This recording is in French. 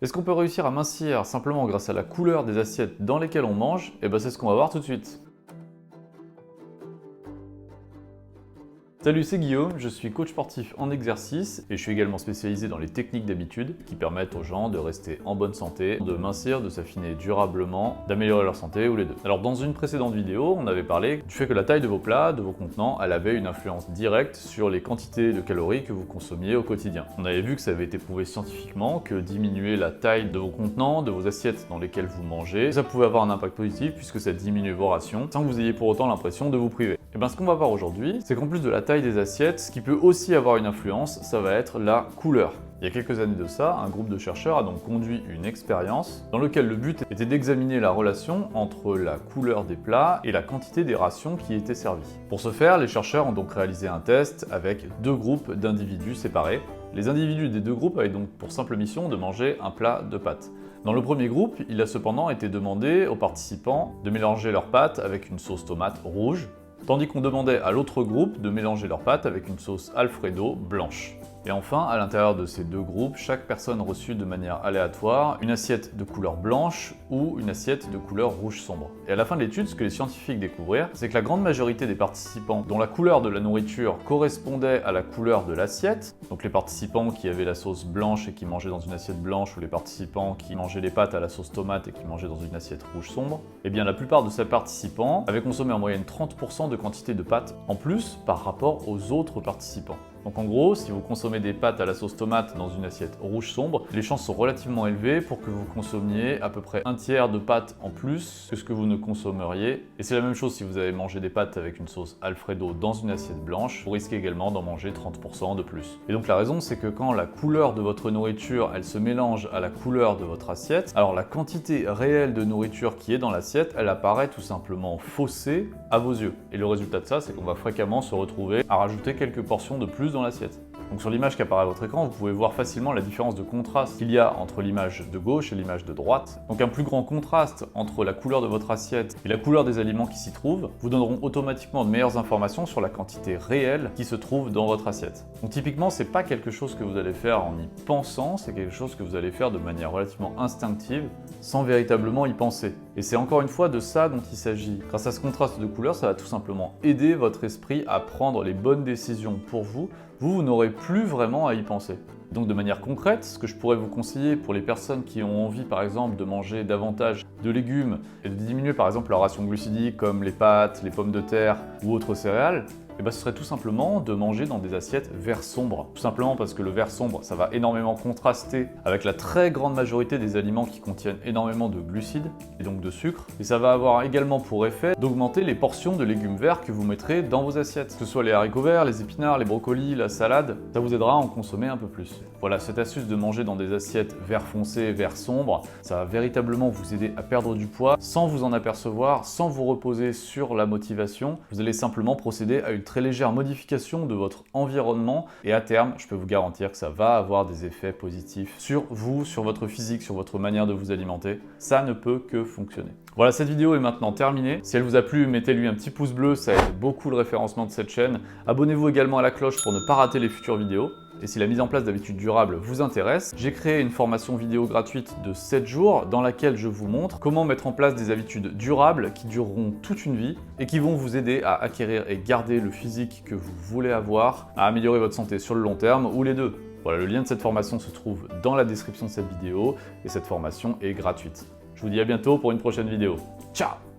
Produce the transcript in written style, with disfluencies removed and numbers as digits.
Est-ce qu'on peut réussir à mincir simplement grâce à la couleur des assiettes dans lesquelles on mange? Eh ben c'est ce qu'on va voir tout de suite. Salut, c'est Guillaume, je suis coach sportif en exercice et je suis également spécialisé dans les techniques d'habitude qui permettent aux gens de rester en bonne santé, de mincir, de s'affiner durablement, d'améliorer leur santé ou les deux. Alors dans une précédente vidéo, on avait parlé du fait que la taille de vos plats, de vos contenants, elle avait une influence directe sur les quantités de calories que vous consommiez au quotidien. On avait vu que ça avait été prouvé scientifiquement que diminuer la taille de vos contenants, de vos assiettes dans lesquelles vous mangez, ça pouvait avoir un impact positif puisque ça diminuait vos rations sans que vous ayez pour autant l'impression de vous priver. Et bien ce qu'on va voir aujourd'hui, c'est qu'en plus de la taille des assiettes, ce qui peut aussi avoir une influence, ça va être la couleur. Il y a quelques années de ça, un groupe de chercheurs a donc conduit une expérience dans laquelle le but était d'examiner la relation entre la couleur des plats et la quantité des rations qui étaient servies. Pour ce faire, les chercheurs ont donc réalisé un test avec deux groupes d'individus séparés. Les individus des deux groupes avaient donc pour simple mission de manger un plat de pâtes. Dans le premier groupe, il a cependant été demandé aux participants de mélanger leurs pâtes avec une sauce tomate rouge, tandis qu'on demandait à l'autre groupe de mélanger leurs pâtes avec une sauce Alfredo blanche. Et enfin, à l'intérieur de ces deux groupes, chaque personne reçut de manière aléatoire une assiette de couleur blanche ou une assiette de couleur rouge sombre. Et à la fin de l'étude, ce que les scientifiques découvrirent, c'est que la grande majorité des participants dont la couleur de la nourriture correspondait à la couleur de l'assiette, donc les participants qui avaient la sauce blanche et qui mangeaient dans une assiette blanche, ou les participants qui mangeaient les pâtes à la sauce tomate et qui mangeaient dans une assiette rouge sombre, eh bien la plupart de ces participants avaient consommé en moyenne 30% de quantité de pâtes en plus par rapport aux autres participants. Donc en gros, si vous consommez des pâtes à la sauce tomate dans une assiette rouge sombre, les chances sont relativement élevées pour que vous consommiez à peu près un tiers de pâtes en plus que ce que vous ne consommeriez. Et c'est la même chose si vous avez mangé des pâtes avec une sauce Alfredo dans une assiette blanche, vous risquez également d'en manger 30% de plus. Et donc la raison, c'est que quand la couleur de votre nourriture, elle se mélange à la couleur de votre assiette, alors la quantité réelle de nourriture qui est dans l'assiette, elle apparaît tout simplement faussée à vos yeux. Et le résultat de ça, c'est qu'on va fréquemment se retrouver à rajouter quelques portions de plus dans l'assiette. Donc sur l'image qui apparaît à votre écran, vous pouvez voir facilement la différence de contraste qu'il y a entre l'image de gauche et l'image de droite. Donc un plus grand contraste entre la couleur de votre assiette et la couleur des aliments qui s'y trouvent vous donneront automatiquement de meilleures informations sur la quantité réelle qui se trouve dans votre assiette. Donc typiquement, c'est pas quelque chose que vous allez faire en y pensant, c'est quelque chose que vous allez faire de manière relativement instinctive, sans véritablement y penser. Et c'est encore une fois de ça dont il s'agit. Grâce à ce contraste de couleurs, ça va tout simplement aider votre esprit à prendre les bonnes décisions pour vous. Vous n'aurez plus vraiment à y penser. Donc de manière concrète, ce que je pourrais vous conseiller pour les personnes qui ont envie par exemple de manger davantage de légumes et de diminuer par exemple leur ration glucidique comme les pâtes, les pommes de terre ou autres céréales, ce serait tout simplement de manger dans des assiettes vert sombre. Tout simplement parce que le vert sombre, ça va énormément contraster avec la très grande majorité des aliments qui contiennent énormément de glucides et donc de sucre. Et ça va avoir également pour effet d'augmenter les portions de légumes verts que vous mettrez dans vos assiettes. Que ce soit les haricots verts, les épinards, les brocolis, la salade, ça vous aidera à en consommer un peu plus. Voilà, cette astuce de manger dans des assiettes vert foncé, vert sombre, ça va véritablement vous aider à perdre du poids sans vous en apercevoir, sans vous reposer sur la motivation. Vous allez simplement procéder à une très légère modification de votre environnement et à terme, je peux vous garantir que ça va avoir des effets positifs sur vous, sur votre physique, sur votre manière de vous alimenter. Ça ne peut que fonctionner. Voilà, cette vidéo est maintenant terminée. Si elle vous a plu, mettez-lui un petit pouce bleu, ça aide beaucoup le référencement de cette chaîne. Abonnez-vous également à la cloche pour ne pas rater les futures vidéos. Et si la mise en place d'habitudes durables vous intéresse, j'ai créé une formation vidéo gratuite de 7 jours dans laquelle je vous montre comment mettre en place des habitudes durables qui dureront toute une vie et qui vont vous aider à acquérir et garder le physique que vous voulez avoir, à améliorer votre santé sur le long terme ou les deux. Voilà, le lien de cette formation se trouve dans la description de cette vidéo et cette formation est gratuite. Je vous dis à bientôt pour une prochaine vidéo. Ciao!